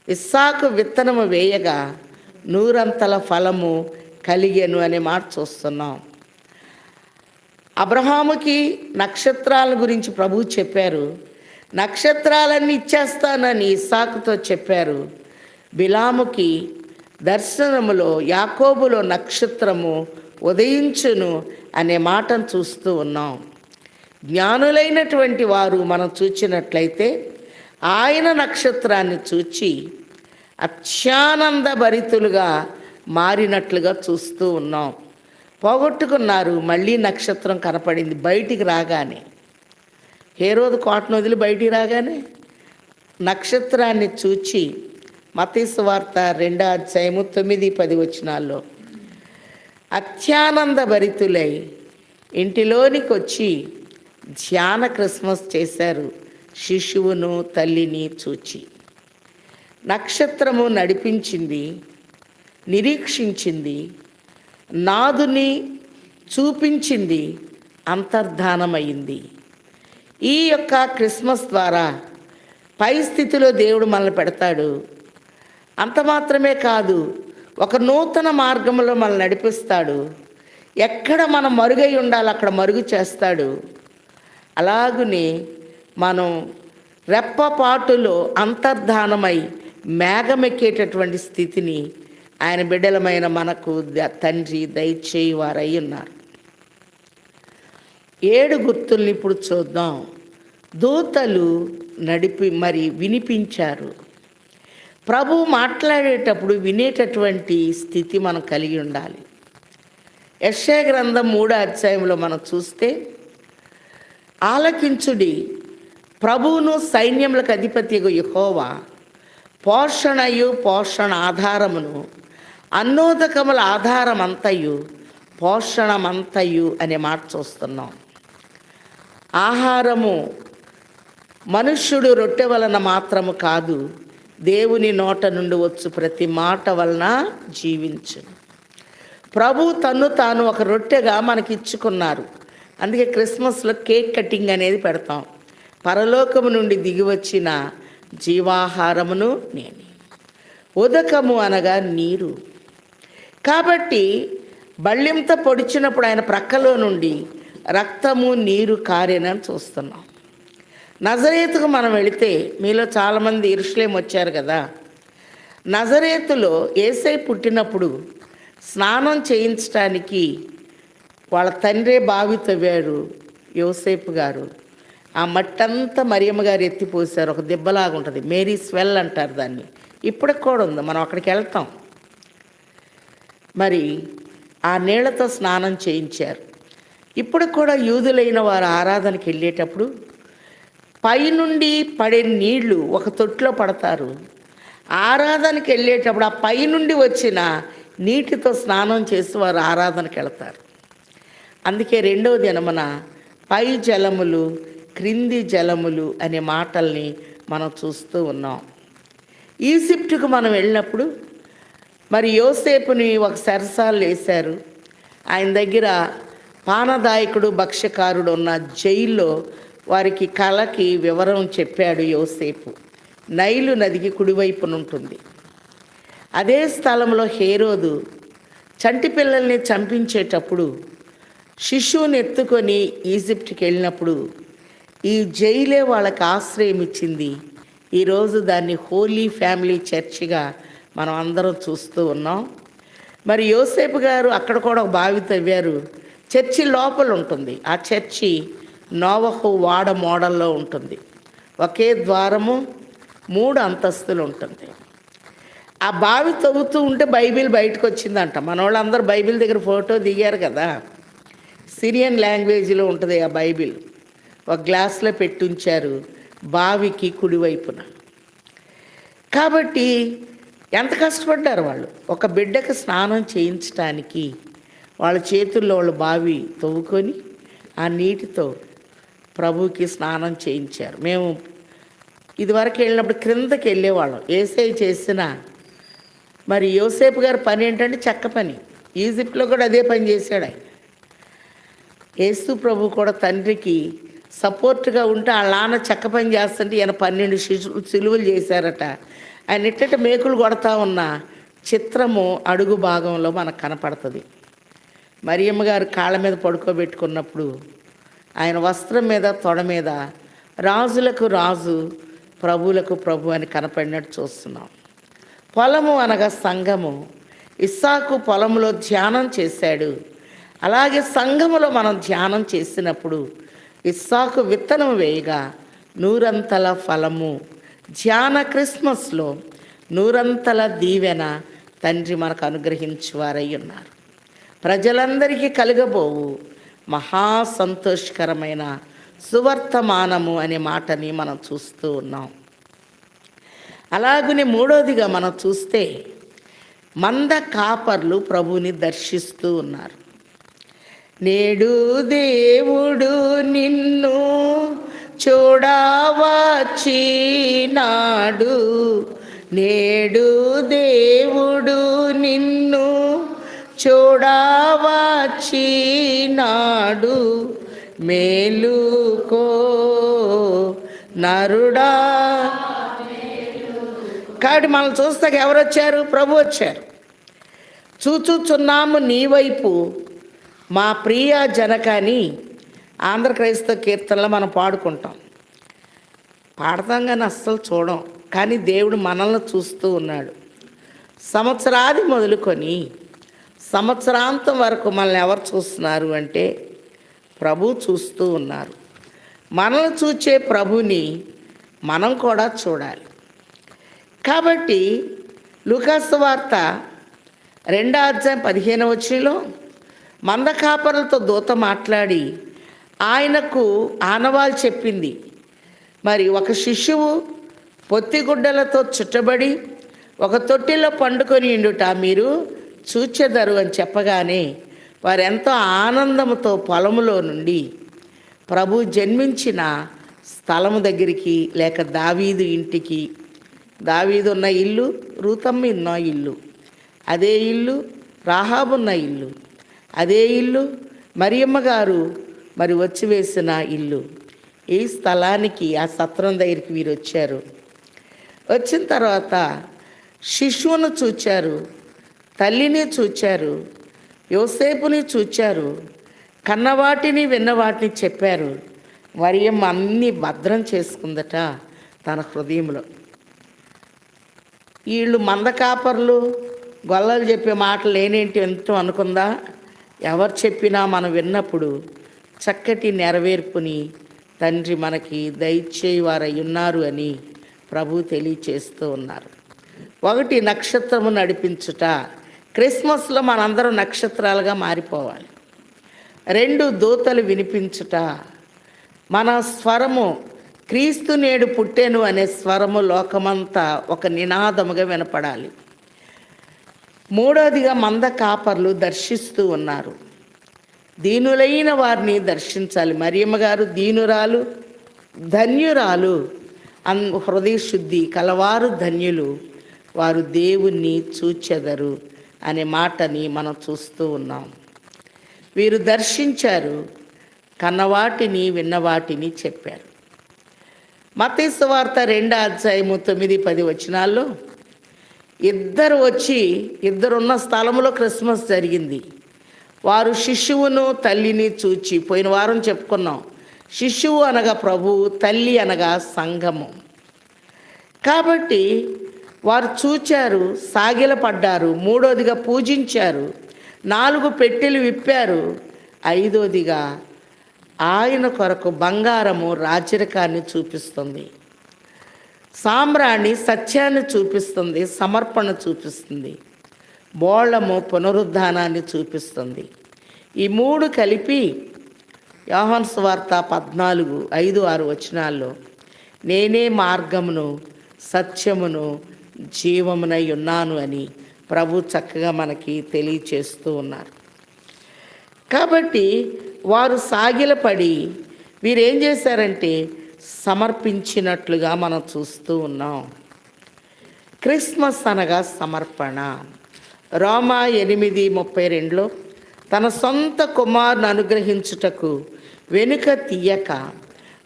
ఇస్సాకు విత్తనము వేయగా 100 ఫలము కలిగెను అనే మాట చూస్తున్నాం. అబ్రహాముకి నక్షత్రాల గురించి ప్రభువు చెప్పారు. నక్షత్రాలన్నీ ఇచ్చేస్తానని ఇస్సాకుతో చెప్పారు. బిలాముకి దర్శనములో యాకోబులో నక్షత్రము ఉదయించును అనే మాటను చూస్తూ ఉన్నాం. జ్ఞానులైనటువంటి వారు మనం చూచినట్లయితే ఆయన నక్షత్రాన్ని చూచి అత్యానంద భరితులుగా మారినట్లుగా చూస్తూ ఉన్నాం. పోగొట్టుకున్నారు. మళ్ళీ నక్షత్రం కనపడింది బయటికి రాగానే. హేరోదు కోటను వదిలి బయటికి రాగానే నక్షత్రాన్ని చూచి మత్తయి సువార్త 2వ అధ్యాయము 9-10 వచనాల్లో అత్యానంద భరితులై ఇంటిలోనికి వచ్చి ధ్యాన క్రిస్మస్ చేశారు శిశువును తల్లిని చూచి. నక్షత్రము నడిపించింది, నిరీక్షించింది, నాదుని చూపించింది, అంతర్ధానమైంది. ఈ యొక్క క్రిస్మస్ ద్వారా పై స్థితిలో దేవుడు మనల్ని పెడతాడు. అంత మాత్రమే కాదు, ఒక నూతన మార్గంలో మనల్ని నడిపిస్తాడు. ఎక్కడ మనం మరుగై ఉండాలి అక్కడ మరుగు చేస్తాడు. అలాగునే మనం రెప్పపాటులో అంతర్ధానమై మేఘమెక్కేటటువంటి స్థితిని ఆయన బిడ్డలమైన మనకు తండ్రి దయచేయువారై ఉన్నారు. 7 గుర్తుల్ని ఇప్పుడు చూద్దాం. దూతలు నడిపి వినిపించారు. ప్రభు మాట్లాడేటప్పుడు వినేటటువంటి స్థితి మనం కలిగి ఉండాలి. యెషయా గ్రంథం 3వ అధ్యాయంలో మనం చూస్తే, ఆలకించుడి, ప్రభువును సైన్యములకు అధిపతియగు యెహోవా పోషణయు పోషణ ఆధారమును, అన్నోదకముల ఆధారమంతయు పోషణమంతయు అనే మాట చూస్తున్నాం. ఆహారము మనుష్యుడు రొట్టె వలన మాత్రము కాదు, దేవుని నోట నుండి వచ్చు ప్రతి మాట వలన జీవించు. ప్రభు తన్ను తాను ఒక రొట్టెగా మనకి ఇచ్చుకున్నారు. అందుకే క్రిస్మస్లో కేక్ కటింగ్ అనేది పెడతాం. పరలోకము నుండి దిగి వచ్చిన జీవాహారమును నేనే, ఉదకము అనగా నీరు. కాబట్టి బళ్ళెంతో పొడిచినప్పుడు ఆయన ప్రక్కలో నుండి రక్తము నీరు కారేనని చూస్తున్నాం. నజరేతుకు మనం వెళితే, మీలో చాలామంది యెరూషలేం వచ్చారు కదా, నజరేతులో యేసయ్య పుట్టినప్పుడు స్నానం చేయించడానికి వాళ్ళ తండ్రే బావి తవ్వారు యోసేపు గారు. ఆ మట్టంతా మరియమ్మ గారు ఎత్తిపోసారు. ఒక దిబ్బలాగా ఉంటుంది, మేరీ స్వెల్ అంటారు దాన్ని. ఇప్పటికి కూడా ఉంది, మనం అక్కడికి వెళ్తాం. మరి ఆ నీళ్లతో స్నానం చేయించారు. ఇప్పుడు కూడా యూదులైన వారు ఆరాధనకి వెళ్ళేటప్పుడు పైనుండి పడే నీళ్లు ఒక తొట్టులో పడతారు. ఆరాధనకి వెళ్ళేటప్పుడు ఆ పైనుండి వచ్చిన నీటితో స్నానం చేసి వారు ఆరాధనకి వెళ్తారు. అందుకే 2వ దినమున పై జలములు క్రింది జలములు అనే మాటల్ని మనం చూస్తూ ఉన్నాం. ఈజిప్టుకు మనం వెళ్ళినప్పుడు మరి యోసేపుని ఒక సరసాలు వేశారు. ఆయన దగ్గర పానదాయకుడు భక్ష్యకారుడు ఉన్న జైల్లో వారికి కళకి వివరం చెప్పాడు యోసేపు. నైలు నదికి కుడివైపున ఉంటుంది. అదే స్థలంలో హేరోదు చంటి పిల్లల్ని చంపించేటప్పుడు శిశువుని ఎత్తుకొని ఈజిప్ట్కి వెళ్ళినప్పుడు ఈ జైలే వాళ్ళకి ఆశ్రయం ఇచ్చింది. ఈరోజు దాన్ని హోలీ ఫ్యామిలీ చర్చిగా మనం అందరం చూస్తూ ఉన్నాం. మరి యోసేపు గారు అక్కడ కూడా ఒక బావి తవ్వారు. చర్చి లోపల ఉంటుంది. ఆ చర్చి నోవహు వాడ మోడల్లో ఉంటుంది. ఒకే ద్వారము, 3 అంతస్తులు ఉంటుంది. ఆ బావి తవ్వుతూ ఉంటే బైబిల్ బయటకు వచ్చిందంట. మన వాళ్ళందరూ బైబిల్ దగ్గర ఫోటో దిగారు కదా. సిరియన్ లాంగ్వేజ్లో ఉంటుంది ఆ బైబిల్. ఒక గ్లాస్లో పెట్టుంచారు బావికి కుడివైపున. కాబట్టి ఎంత కష్టపడ్డారు వాళ్ళు. ఒక బిడ్డకు స్నానం చేయించడానికి వాళ్ళ చేతుల్లో వాళ్ళు బావి తవ్వుకొని ఆ నీటితో ప్రభువుకి స్నానం చేయించారు. మేము ఇదివరకు వెళ్ళినప్పుడు క్రిందకి వెళ్ళేవాళ్ళం. యేసయ్య చేసిన మరి యోసేపు గారి పని ఏంటంటే చెక్క పని. ఈజిప్ట్లో కూడా అదే పని చేశాడు ఆయన. యేసు ప్రభు కూడా తండ్రికి సపోర్ట్గా ఉంటే ఆ నాన్న చెక్క పని చేస్తుంటే ఈయన 12 సిలువలు చేశారట. ఆయన ఇట్టట మేకులు కొడతా ఉన్న చిత్రము అడుగు భాగంలో మనకు కనపడుతుంది. మరియమ్మ గారు కాళ్ళ మీద పడుకోబెట్టుకున్నప్పుడు ఆయన వస్త్రం మీద తొడ మీద రాజులకు రాజు ప్రభువులకు ప్రభు అని కనపడినట్టు చూస్తున్నాం. పొలము అనగా సంఘము. ఇస్సాకు పొలములో ధ్యానం చేశాడు. అలాగే సంఘములో మనం ధ్యానం చేసినప్పుడు ఇస్సాకు విత్తనం వేయగా 100 ఫలము. ధ్యాన క్రిస్మస్లో 100 దీవెన తండ్రి మనకు అనుగ్రహించువారై ఉన్నారు. ప్రజలందరికీ కలగబోవు మహా సంతోషకరమైన సువర్తమానము అనే మాటని మనం చూస్తూ ఉన్నాం. అలాగనే మూడోదిగా మనం చూస్తే మంద కాపర్లు ప్రభువుని దర్శిస్తూ ఉన్నారు. నేడు దేవుడు నిన్ను చూడవచ్చినాడు, నేడు దేవుడు నిన్ను చూడవచ్చినాడు, మేలుకో నరుడా. కాబట్టి మనం చూస్తాక ఎవరు వచ్చారు? ప్రభు వచ్చారు. చూచుచున్నాము నీ వైపు మా ప్రియ జనకాని ఆంధ్ర క్రైస్తవ కీర్తనలో మనం పాడుకుంటాం, పాడతాం కానీ అస్సలు చూడం. కానీ దేవుడు మనల్ని చూస్తూ ఉన్నాడు. సంవత్సరాది మొదలుకొని సంవత్సరాంతం వరకు మనల్ని ఎవరు చూస్తున్నారు అంటే ప్రభు చూస్తూ ఉన్నారు. మనల్ని చూచే ప్రభుని మనం కూడా చూడాలి. కాబట్టి లూకాసు వార్త 2:15 మందకాపరులతో దూత మాట్లాడి ఆయనకు ఆనవాలు చెప్పింది. మరి ఒక శిశువు పొత్తిగుడ్డలతో చుట్టబడి ఒక తొట్టిలో పండుకొని ఉండుట మీరు చూచెదరు అని చెప్పగానే వారెంతో ఆనందంతో పొలములో నుండి ప్రభు జన్మించిన స్థలము దగ్గరికి, లేక దావీదు ఇంటికి, దావీదు ఉన్న ఇల్లు, రూతమ్మ ఉన్న ఇల్లు, అదే ఇల్లు రాహాబున్న ఇల్లు, అదే ఇల్లు మరియమ్మ గారు మరి వచ్చి వేసిన ఇల్లు, ఈ స్థలానికి ఆ సత్రం దగ్గరికి వీరు వచ్చారు. వచ్చిన తర్వాత శిశువును చూచారు, తల్లిని చూచారు, యోసేపుని చూచారు, కన్నవాటిని విన్నవాటిని చెప్పారు. మరియమ్మ అన్నీ భద్రం చేసుకుందట తన హృదయంలో. వీళ్ళు మందకాపర్లు గొల్లలు చెప్పే మాటలు ఏంటి ఎంతో అనుకుందా? ఎవరు చెప్పినా మనం విన్నప్పుడు చక్కటి నెరవేర్పుని తండ్రి మనకి దయచేవారై ఉన్నారు అని ప్రభు తెలియచేస్తూ ఉన్నారు. ఒకటి, నక్షత్రము నడిపించుట. క్రిస్మస్లో మనందరం నక్షత్రాలుగా మారిపోవాలి. 2, దూతలు వినిపించుట. మన స్వరము క్రీస్తు నేడు పుట్టెను అనే స్వరము లోకమంతా ఒక నినాదముగా వినపడాలి. 3వదిగా మంద కాపర్లు దర్శిస్తూ ఉన్నారు. దీనులైన వారిని దర్శించాలి. మరియమ్మ గారు దీనురాలు, ధన్యురాలు, హృదయ శుద్ధి కలవారు ధన్యులు, వారు దేవుణ్ణి చూచెదరు అనే మాటని మనం చూస్తూ ఉన్నాం. వీరు దర్శించారు, కన్నవాటిని విన్నవాటిని చెప్పారు. మత్తయి సువార్త 2:9-10 ఇద్దరు వచ్చి, ఇద్దరున్న స్థలంలో క్రిస్మస్ జరిగింది. వారు శిశువును తల్లిని చూచి, పోయిన వారం చెప్పుకున్నాం, శిశువు అనగా ప్రభువు, తల్లి అనగా సంఘము. కాబట్టి వారు చూచారు, సాగిలపడ్డారు. 3వదిగా పూజించారు. 4 పెట్టెలు విప్పారు. 5వదిగా ఆయన కొరకు బంగారము రాజరికాన్ని చూపిస్తుంది, సామ్రాణి సత్యాన్ని చూపిస్తుంది, సమర్పణ చూపిస్తుంది, బోళము పునరుద్ధానాన్ని చూపిస్తుంది. ఈ 3 కలిపి యోహాను సువార్త 14:5-6 నేనే మార్గమును సత్యమును జీవమునై ఉన్నాను అని ప్రభు చక్కగా మనకి తెలియచేస్తూ ఉన్నారు. కాబట్టి వారు సాగిలపడి వీరేం చేశారంటే సమర్పించినట్లుగా మనం చూస్తూ ఉన్నాం. క్రిస్మస్ అనగా సమర్పణ. రోమా 8:32 తన సొంత కుమారుని అనుగ్రహించుటకు వెనుక తీయక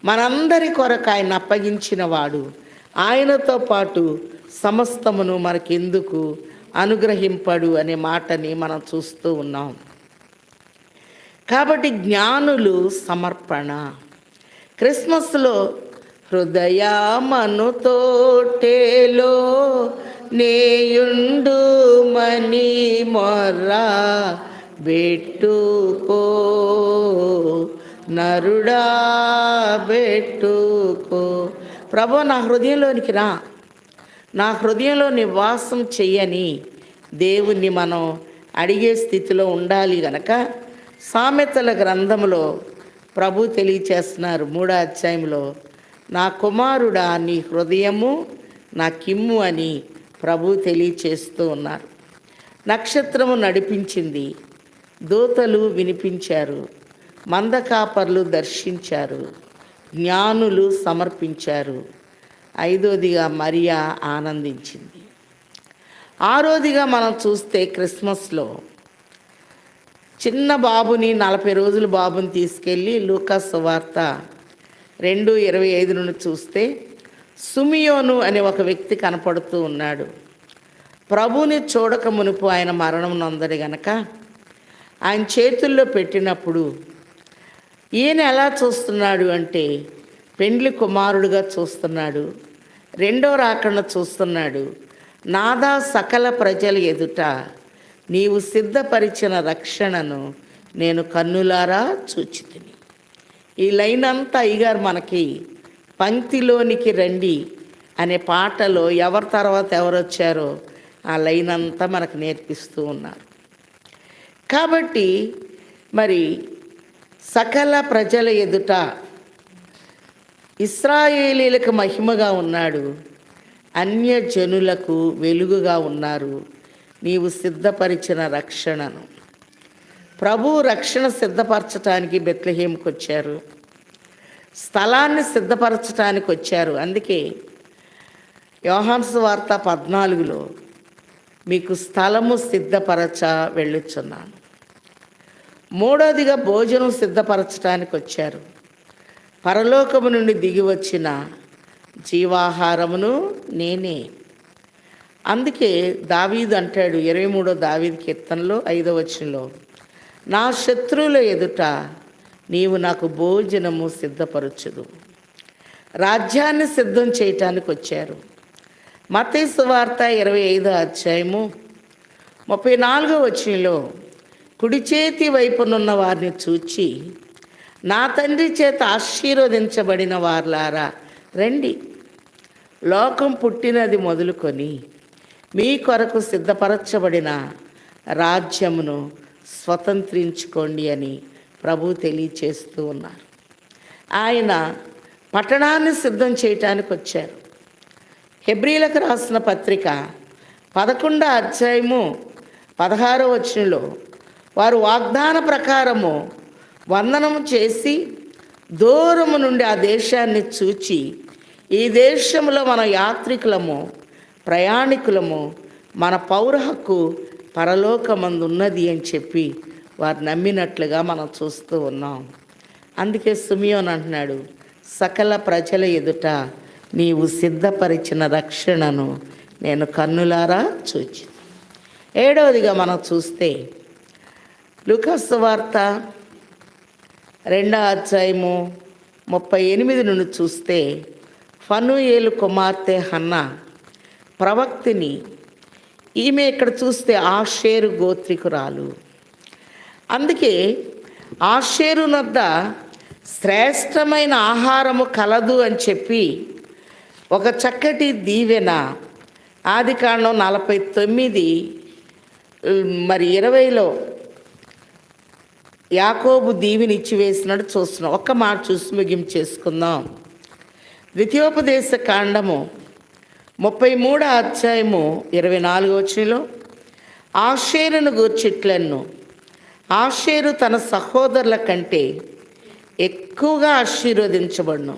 మనందరి కొరకు ఆయన అప్పగించిన వాడు ఆయనతో పాటు సమస్తమును మనకెందుకు అనుగ్రహింపడు అనే మాటని మనం చూస్తూ ఉన్నాం. కాబట్టి జ్ఞానులు సమర్పణ. క్రిస్మస్లో హృదయమను తోటేలో నేయుండు మని మొర్రా బెట్టుకో నరుడా బెట్టుకో. ప్రభు నా హృదయంలోనికి రా, నా హృదయంలో నివాసం చెయ్యని దేవుణ్ణి మనం అడిగే స్థితిలో ఉండాలి గనక సామెతల గ్రంథంలో ప్రభు తెలియచేస్తున్నారు 3వ అధ్యాయంలో, నా కుమారుడా నీ హృదయము నా కిమ్ము అని ప్రభు తెలియచేస్తూ ఉన్నారు. నక్షత్రము నడిపించింది, దూతలు వినిపించారు, మందకాపర్లు దర్శించారు, జ్ఞానులు సమర్పించారు. 5వదిగా మరియా ఆనందించింది. 6వదిగా మనం చూస్తే క్రిస్మస్లో చిన్న బాబుని 40 రోజుల బాబుని తీసుకెళ్ళి లూకా సువార్త 2:25 నుండి చూస్తే సుమియోను అనే ఒక వ్యక్తి కనపడుతూ ఉన్నాడు. ప్రభుని చూడక మునుపు ఆయన మరణం నొందడి గనక ఆయన చేతుల్లో పెట్టినప్పుడు ఈయన ఎలా చూస్తున్నాడు అంటే పెండ్లి కుమారుడుగా చూస్తున్నాడు, రెండో రాకడ చూస్తున్నాడు. నాదా సకల ప్రజల ఎదుట నీవు సిద్ధపరిచిన రక్షణను నేను కన్నులారా చూచితిని. ఈ లైన్ అంతా అయ్యగారు మనకి పంక్తిలోనికి రండి అనే పాటలో ఎవరి తర్వాత ఎవరు వచ్చారో ఆ లైన్ అంతా మనకు నేర్పిస్తూ ఉన్నారు. కాబట్టి మరి సకల ప్రజల ఎదుట ఇశ్రాయేలీలకు మహిమగా ఉన్నాడు, అన్యజనులకు వెలుగుగా ఉన్నారు. నీవు సిద్ధపరిచిన రక్షణను, ప్రభు రక్షణ సిద్ధపరచటానికి బెత్లెహేముకు వచ్చారు, స్థలాన్ని సిద్ధపరచటానికి వచ్చారు. అందుకే యోహాను సువార్త 14లో మీకు స్థలము సిద్ధపరచ వెళ్ళుచున్నాను. 3వదిగా భోజనం సిద్ధపరచటానికి వచ్చారు. పరలోకము నుండి దిగి వచ్చిన జీవాహారమును నేనే. అందుకే దావీదు అంటాడు 23వ దావీదు కీర్తనలో 5వ వచనంలో, నా శత్రువుల ఎదుట నీవు నాకు భోజనము సిద్ధపరచుదు. రాజ్యాన్ని సిద్ధం చేయటానికి వచ్చారు. మత్తయి సువార్త 25వ అధ్యాయము 34వ వచనంలో, కుడి చేతి వైపునున్న వారిని చూచి నా తండ్రి చేత ఆశీర్వదించబడిన వారులారా రండి, లోకం పుట్టినది మొదలుకొని మీ కొరకు సిద్ధపరచబడిన రాజ్యమును స్వతంత్రించుకోండి అని ప్రభు తెలియచేస్తూ ఉన్నారు. ఆయన పట్టణాన్ని సిద్ధం చేయటానికి వచ్చారు. హెబ్రీలకు రాసిన పత్రిక 11వ అధ్యాయము 16వ వచనంలో, వారు వాగ్దాన ప్రకారము వందనము చేసి దూరము నుండి ఆ దేశాన్ని చూచి, ఈ దేశంలో మన యాత్రికులము ప్రయాణికులము, మన పౌర హక్కు పరలోకమందు ఉన్నది అని చెప్పి వారు నమ్మినట్లుగా మనం చూస్తూ ఉన్నాం. అందుకే సిమియోను అంటున్నాడు, సకల ప్రజల ఎదుట నీవు సిద్ధపరిచిన రక్షణను నేను కన్నులారా చూచి. 7వదిగా మనం చూస్తే లూకా సువార్త 2వ అధ్యాయము 38 నుండి చూస్తే ఫనూయేలు కుమార్తె హన్నా ప్రవక్తిని. ఈమె ఇక్కడ చూస్తే ఆషేరు గోత్రికురాలు. అందుకే ఆషేరు నద్ద శ్రేష్టమైన ఆహారము కలదు అని చెప్పి ఒక చక్కటి దీవెన ఆదికాండం 49 మరి 20లో యాకోబు దీవిని ఇచ్చివేసినట్టు చూస్తున్నాం. ఒక్క మాట చూసి ముగించేసుకుందాం. ద్వితీయోపదేశ కాండము 33వ అధ్యాయము 24వ వచనంలో, ఆషేరును గూర్చిట్లను, ఆషేరు తన సహోదరుల కంటే ఎక్కువగా ఆశీర్వదించబడును.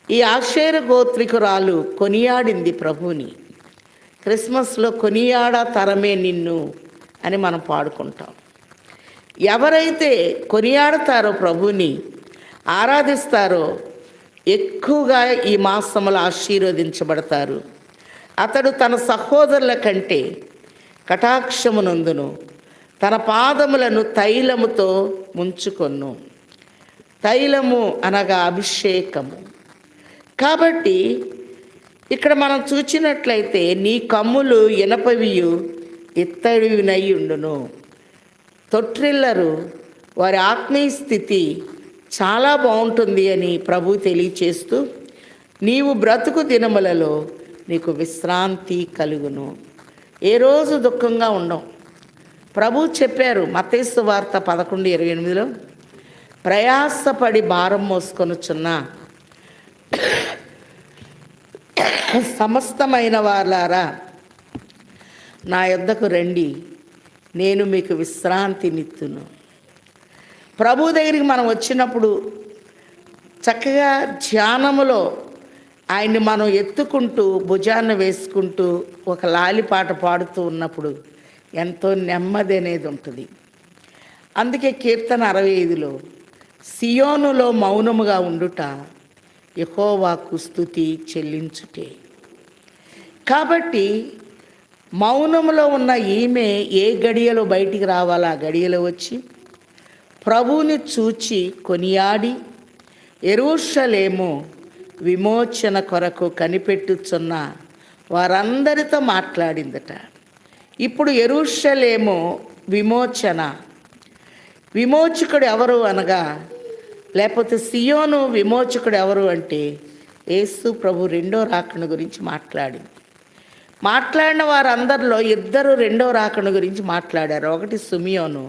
ఈ ఆషేరు గోత్రికురాలు కొనియాడింది ప్రభుని. క్రిస్మస్లో కొనియాడ తరమే నిన్ను అని మనం పాడుకుంటాం. ఎవరైతే కొనియాడతారో ప్రభుని ఆరాధిస్తారో ఎక్కువగా ఈ మాసములో ఆశీర్వదించబడతారు. అతడు తన సహోదరుల కంటే కటాక్షమునందును తన పాదములను తైలముతో ముంచుకొను. తైలము అనగా అభిషేకము. కాబట్టి ఇక్కడ మనం చూచినట్లయితే నీ కమ్ములు ఇనపవియు ఇత్తడివినై ఉండును. తొట్టిల్లరు వారి ఆత్మీయ స్థితి చాలా బాగుంటుంది అని ప్రభు తెలియచేస్తూ, నీవు బ్రతుకు దినములలో నీకు విశ్రాంతి కలుగును. ఏ రోజు దుఃఖంగా ఉండం. ప్రభు చెప్పారు మత్తయి సువార్త 11:28, ప్రయాసపడి భారం మోసుకొనుచున్న సమస్తమైన వాళ్ళారా నా యొద్దకు రండి, నేను మీకు విశ్రాంతినిత్తును. ప్రభు దగ్గరికి మనం వచ్చినప్పుడు చక్కగా ధ్యానములో ఆయన్ని మనం ఎత్తుకుంటూ భుజాన్ని వేసుకుంటూ ఒక లాలిపాట పాడుతూ ఉన్నప్పుడు ఎంతో నెమ్మది అనేది ఉంటుంది. అందుకే కీర్తన 65లో సియోనులో మౌనముగా ఉండుట యెహోవాకు స్తుతి చెల్లించుటే. కాబట్టి మౌనములో ఉన్న ఈమె ఏ గడియలో బయటికి రావాలో ఆ గడియలో వచ్చి ప్రభువుని చూచి కొనియాడి యెరూషలేము విమోచన కొరకు కనిపెట్టుచున్న వారందరితో మాట్లాడిందట. ఇప్పుడు యెరూషలేము విమోచకుడు ఎవరు అనగా, లేకపోతే సియోను విమోచకుడు ఎవరు అంటే యేసు ప్రభు రెండో రాకడ గురించి మాట్లాడిన వారందరిలో ఇద్దరు రెండో రాకడ గురించి మాట్లాడారు. ఒకటి సిమియోను,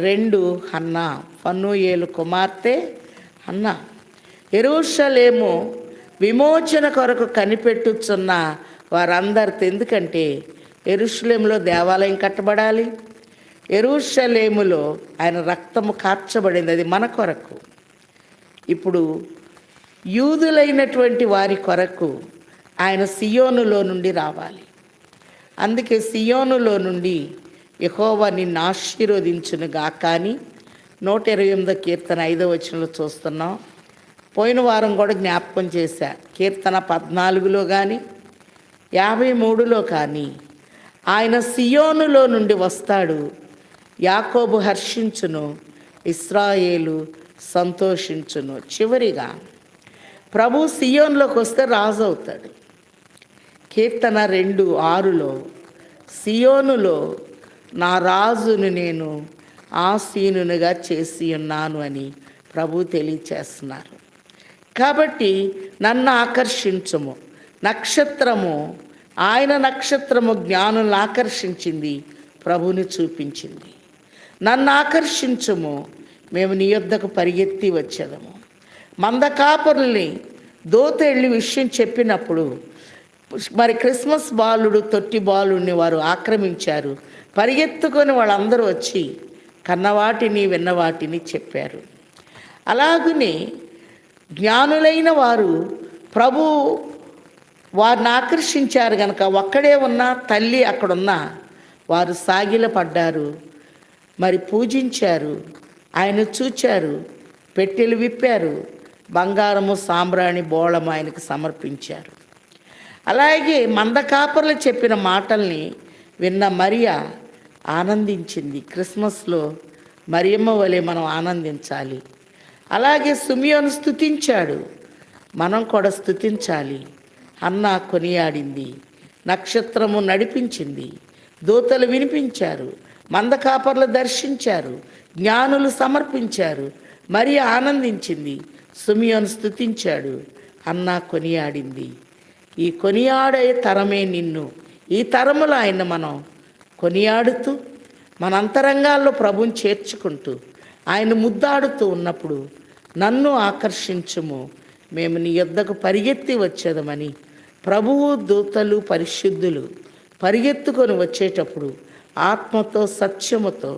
2 హన్నా, ఫనూయేలు కుమార్తె హన్నా. యెరూషలేము విమోచన కొరకు కనిపెట్టుచున్న వారందరితో, ఎందుకంటే యెరూషలేములో దేవాలయం కట్టబడాలి, యెరూషలేములో ఆయన రక్తము కార్చబడింది, అది మన కొరకు. ఇప్పుడు యూదులైనటువంటి వారి కొరకు ఆయన సియోనులో నుండి రావాలి. అందుకే సియోనులో నుండి యెహోవా నిన్ను ఆశీర్వదించును గాక అని 128 కీర్తన 5వ వచనంలో చూస్తున్నాం. పోయిన వారం కూడా జ్ఞాపకం చేశా. కీర్తన 14లో కానీ 53లో కానీ ఆయన సియోనులో నుండి వస్తాడు, యాకోబు హర్షించును, ఇశ్రాయేలు సంతోషించును. చివరిగా ప్రభు సియోనులోకి వస్తే రాజు అవుతాడు. కీర్తన 2:6లో సియోనులో నా రాజును నేను ఆసీనునిగా చేసి ఉన్నాను అని ప్రభు తెలియచేస్తున్నారు. కాబట్టి నన్ను ఆకర్షించుము. నక్షత్రము, ఆయన నక్షత్రము జ్ఞానులను ఆకర్షించింది, ప్రభుని చూపించింది. నన్ను ఆకర్షించుము, మేము నీ యొద్దకు పరిగెత్తి వచ్చేదము. మందకాపరుల్ని దూత వెళ్ళి విషయం చెప్పినప్పుడు మరి క్రిస్మస్ బాలుడు, తొట్టి బాలుడిని వారు ఆక్రమించారు. పరిగెత్తుకొని వాళ్ళందరూ వచ్చి కన్నవాటిని విన్నవాటిని చెప్పారు. అలాగనే జ్ఞానులైన వారు ప్రభు వారిని ఆకర్షించారు కనుక ఒక్కడే ఉన్న తల్లి అక్కడున్నా వారు సాగిలపడ్డారు, మరి పూజించారు, ఆయన చూచారు, పెట్టెలు విప్పారు, బంగారము సాంబ్రాణి బోళము ఆయనకు సమర్పించారు. అలాగే మందకాపర్లు చెప్పిన మాటల్ని విన్న మరియా ఆనందించింది. క్రిస్మస్లో మరియమ్మ వలె మనం ఆనందించాలి. అలాగే సిమియోను స్తుతించాడు, మనం కూడా స్తుతించాలి. అన్నా కొనియాడింది, నక్షత్రము నడిపించింది, దూతలు వినిపించారు, మందకాపర్లు దర్శించారు, జ్ఞానులు సమర్పించారు, మరియ ఆనందించింది, సిమియోను స్తుతించాడు, అన్నా కొనియాడింది. ఈ కొనియాడే తరమే నిన్ను, ఈ తరములో ఆయన మనం కొనియాడుతూ మన అంతరంగాల్లో ప్రభుని చేర్చుకుంటూ ఆయన ముద్దాడుతూ ఉన్నప్పుడు నన్ను ఆకర్షించుము, మేము నీ యొద్దకు పరిగెత్తి వచ్చేదమని ప్రభువు, దూతలు, పరిశుద్ధులు పరిగెత్తుకొని వచ్చేటప్పుడు ఆత్మతో సత్యముతో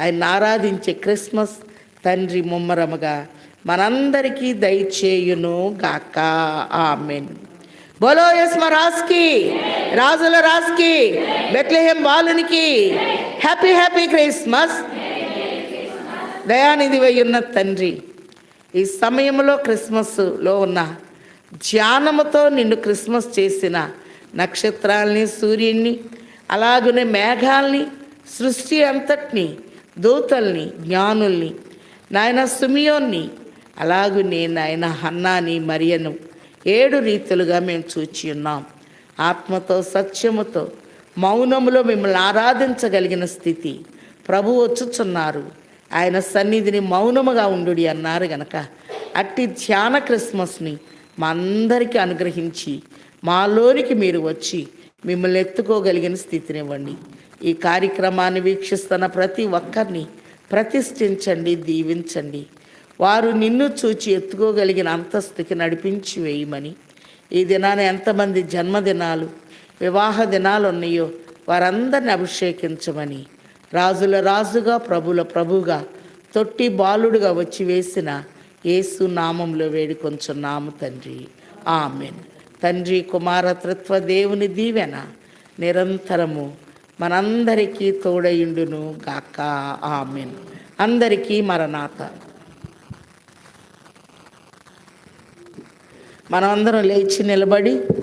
ఆయన ఆరాధించే క్రిస్మస్ తండ్రి ముమ్మరముగా మనందరికీ దయచేయును గాక. ఆమెన్. బోలో యేసు రాజ్కి, రాజుల రాజ్కి, బెత్లెహేం బాలునికి హ్యాపీ హ్యాపీ క్రిస్మస్. దయానిధివై ఉన్న తండ్రి, ఈ సమయంలో క్రిస్మస్లో ఉన్న ధ్యానముతో నిన్ను క్రిస్మస్ చేసిన నక్షత్రాల్ని, సూర్యుడిని, అలాగనే మేఘాల్ని, సృష్టి అంతటిని, దూతల్ని, జ్ఞానుల్ని, నాయన సిమియోన్ని, అలాగనే నాయన హన్నాని, మరియను 7 రీతులుగా మేము చూచి ఉన్నాం. ఆత్మతో సత్యముతో మౌనములో మిమ్మల్ని ఆరాధించగలిగిన స్థితి ప్రభు వచ్చుచున్నారు. ఆయన సన్నిధిని మౌనముగా ఉండుడి అన్నారు గనక అట్టి ధ్యాన క్రిస్మస్ని మా అందరికీ అనుగ్రహించి మాలోనికి మీరు వచ్చి మిమ్మల్ని ఎత్తుకోగలిగిన స్థితినివ్వండి. ఈ కార్యక్రమాన్ని వీక్షిస్తున్న ప్రతి ఒక్కరిని ప్రతిష్ఠించండి, దీవించండి. వారు నిన్ను చూచి ఎత్తుకోగలిగిన అంతస్తుకి నడిపించి వేయమని, ఈ దినాన ఎంతమంది జన్మదినాలు, వివాహ దినాలు ఉన్నాయో వారందరిని అభిషేకించమని, రాజుల రాజుగా ప్రభుల ప్రభుగా తొట్టి బాలుడుగా వచ్చి వేసిన యేసు నామంలో వేడుకొంచున్నాము తండ్రి. ఆమెన్. తండ్రి కుమార త్రిత్వ దేవుని దీవెన నిరంతరము మనందరికీ తోడయుండును గాక. ఆమెన్. అందరికీ మరణాత. మనమందరం లేచి నిలబడి